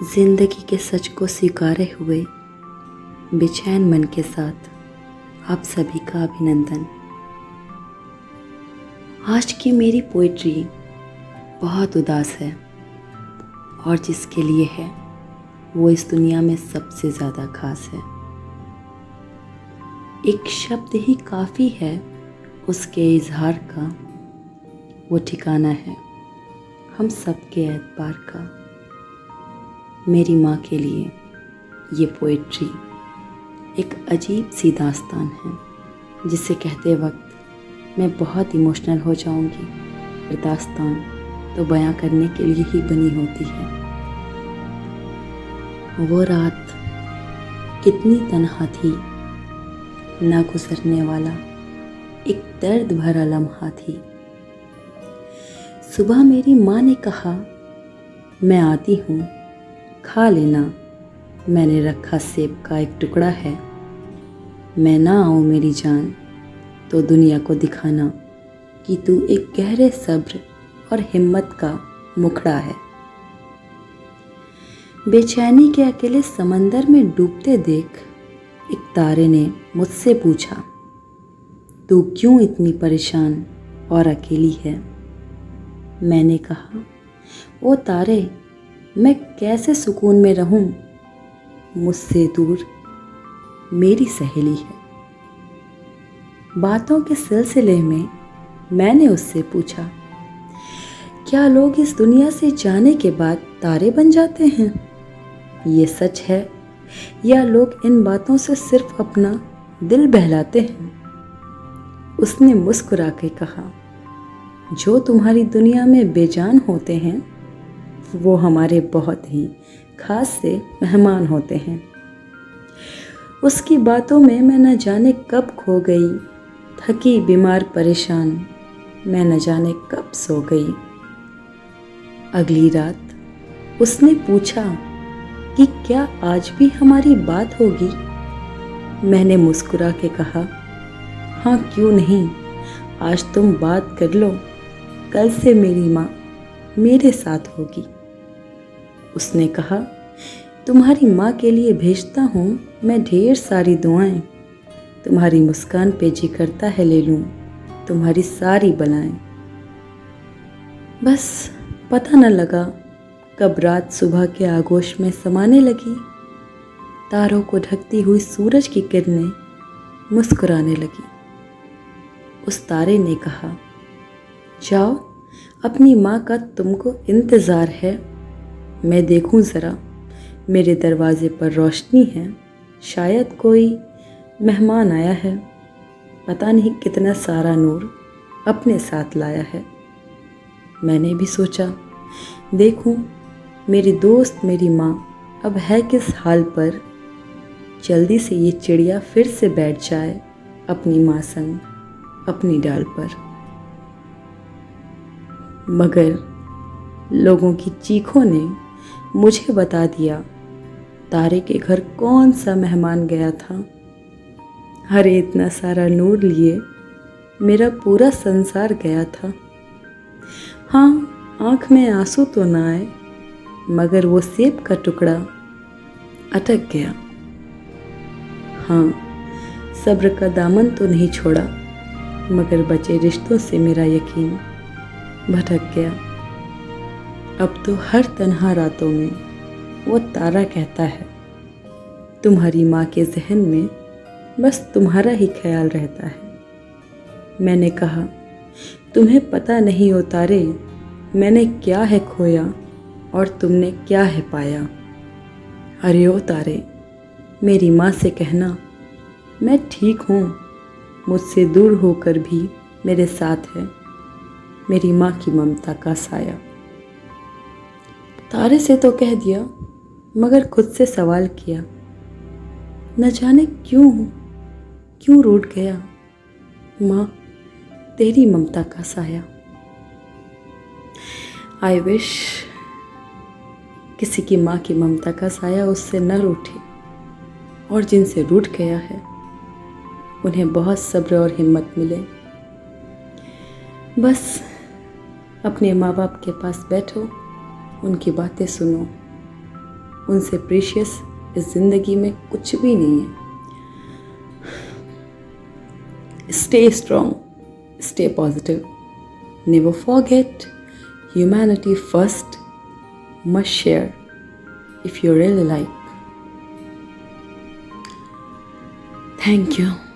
जिंदगी के सच को स्वीकारे हुए बेचैन मन के साथ आप सभी का अभिनंदन। आज की मेरी पोइट्री बहुत उदास है और जिसके लिए है वो इस दुनिया में सबसे ज़्यादा खास है। एक शब्द ही काफ़ी है उसके इजहार का, वो ठिकाना है हम सबके एतबार का। मेरी माँ के लिए ये पोइट्री एक अजीब सी दास्तान है जिसे कहते वक्त मैं बहुत इमोशनल हो जाऊंगी। पर दास्तान तो बयां करने के लिए ही बनी होती है। वो रात कितनी तन्हा थी, ना गुजरने वाला एक दर्द भरा लम्हा थी। सुबह मेरी माँ ने कहा, मैं आती हूँ, खा लेना, मैंने रखा सेब का एक टुकड़ा है। मैं ना आऊँ मेरी जान तो दुनिया को दिखाना कि तू एक गहरे सब्र और हिम्मत का मुखड़ा है। बेचैनी के अकेले समंदर में डूबते देख एक तारे ने मुझसे पूछा, तू क्यों इतनी परेशान और अकेली है। मैंने कहा, ओ तारे, मैं कैसे सुकून में रहूं, मुझसे दूर मेरी सहेली है। बातों के सिलसिले में मैंने उससे पूछा, क्या लोग इस दुनिया से जाने के बाद तारे बन जाते हैं? ये सच है या लोग इन बातों से सिर्फ अपना दिल बहलाते हैं? उसने मुस्कुरा के कहा, जो तुम्हारी दुनिया में बेजान होते हैं वो हमारे बहुत ही खास से मेहमान होते हैं। उसकी बातों में मैं न जाने कब खो गई, थकी बीमार परेशान मैं न जाने कब सो गई। अगली रात उसने पूछा कि क्या आज भी हमारी बात होगी। मैंने मुस्कुरा के कहा, हाँ क्यों नहीं, आज तुम बात कर लो, कल से मेरी माँ मेरे साथ होगी। उसने कहा, तुम्हारी माँ के लिए भेजता हूँ मैं ढेर सारी दुआएं, तुम्हारी मुस्कान पे जी करता है ले लूँ तुम्हारी सारी बलाएं। बस पता न लगा कब रात सुबह के आगोश में समाने लगी। तारों को ढकती हुई सूरज की किरणें मुस्कुराने लगी। उस तारे ने कहा, जाओ, अपनी माँ का तुमको इंतज़ार है। मैं देखूं ज़रा, मेरे दरवाजे पर रोशनी है, शायद कोई मेहमान आया है, पता नहीं कितना सारा नूर अपने साथ लाया है। मैंने भी सोचा, देखूं मेरी दोस्त मेरी माँ अब है किस हाल पर, जल्दी से ये चिड़िया फिर से बैठ जाए अपनी माँ संग अपनी डाल पर। मगर लोगों की चीखों ने मुझे बता दिया तारे के घर कौन सा मेहमान गया था। अरे इतना सारा नूर लिए मेरा पूरा संसार गया था। हाँ, आँख में आंसू तो ना आए, मगर वो सेब का टुकड़ा अटक गया। हाँ, सब्र का दामन तो नहीं छोड़ा, मगर बचे रिश्तों से मेरा यकीन भटक गया। अब तो हर तन्हा रातों में वो तारा कहता है, तुम्हारी माँ के जहन में बस तुम्हारा ही ख्याल रहता है। मैंने कहा, तुम्हें पता नहीं हो तारे, मैंने क्या है खोया और तुमने क्या है पाया। अरे ओ तारे, मेरी माँ से कहना मैं ठीक हूँ, मुझसे दूर होकर भी मेरे साथ है मेरी माँ की ममता का साया। तारे से तो कह दिया, मगर खुद से सवाल किया, न जाने क्यों रूठ गया माँ तेरी ममता का साया। आई विश किसी की माँ की ममता का साया उससे न रूठे, और जिनसे रूठ गया है उन्हें बहुत सब्र और हिम्मत मिले। बस अपने माँ बाप के पास बैठो, उनकी बातें सुनो, उनसे प्रीशियस इस ज़िंदगी में कुछ भी नहीं है। Stay strong, stay positive, never forget humanity first, must share if you really like. Thank you.